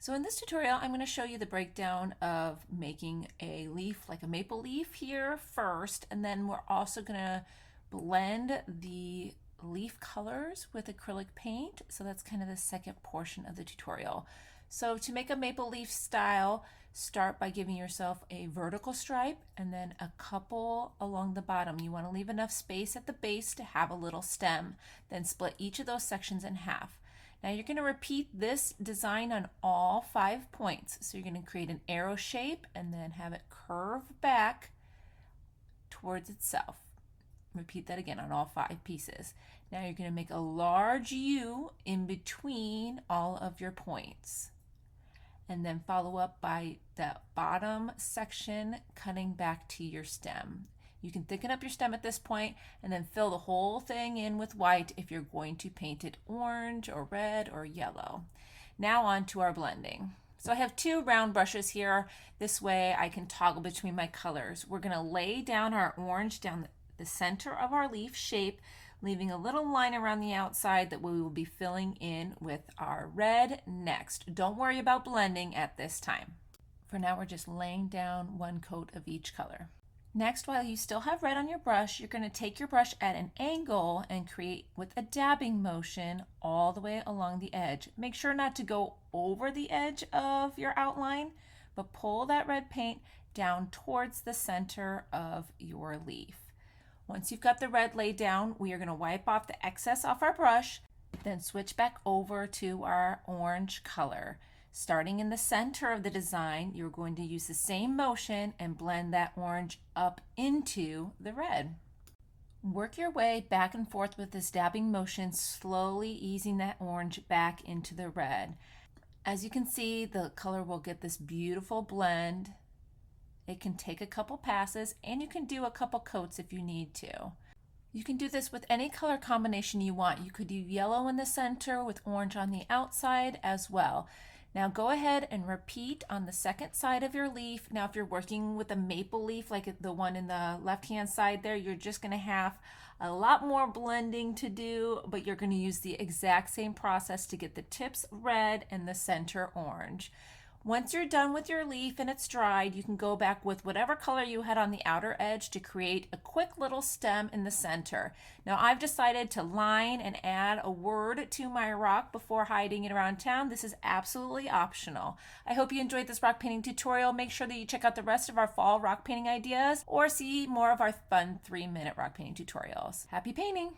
So in this tutorial, I'm going to show you the breakdown of making a leaf, like a maple leaf here first, and then we're also going to blend the leaf colors with acrylic paint. So that's kind of the second portion of the tutorial. So to make a maple leaf style, start by giving yourself a vertical stripe and then a couple along the bottom. You want to leave enough space at the base to have a little stem. Then split each of those sections in half. Now you're going to repeat this design on all 5 points. So you're going to create an arrow shape and then have it curve back towards itself. Repeat that again on all 5 pieces. Now you're going to make a large U in between all of your points. And then follow up by the bottom section cutting back to your stem. You can thicken up your stem at this point and then fill the whole thing in with white if you're going to paint it orange or red or yellow. Now on to our blending. So I have 2 round brushes here. This way I can toggle between my colors. We're going to lay down our orange down the center of our leaf shape, leaving a little line around the outside that we will be filling in with our red next. Don't worry about blending at this time. For now, we're just laying down 1 coat of each color. Next, while you still have red on your brush, you're going to take your brush at an angle and create with a dabbing motion all the way along the edge. Make sure not to go over the edge of your outline, but pull that red paint down towards the center of your leaf. Once you've got the red laid down, we are going to wipe off the excess off our brush, then switch back over to our orange color. Starting in the center of the design, you're going to use the same motion and blend that orange up into the red. Work your way back and forth with this dabbing motion, slowly easing that orange back into the red. As you can see, the color will get this beautiful blend. It can take a couple passes, and you can do a couple coats if you need to. You can do this with any color combination you want. You could do yellow in the center with orange on the outside as well. Now go ahead and repeat on the second side of your leaf. Now if you're working with a maple leaf like the one in the left-hand side there, you're just going to have a lot more blending to do, but you're going to use the exact same process to get the tips red and the center orange. Once you're done with your leaf and it's dried, you can go back with whatever color you had on the outer edge to create a quick little stem in the center. Now I've decided to line and add a word to my rock before hiding it around town. This is absolutely optional. I hope you enjoyed this rock painting tutorial. Make sure that you check out the rest of our fall rock painting ideas or see more of our fun 3-minute rock painting tutorials. Happy painting!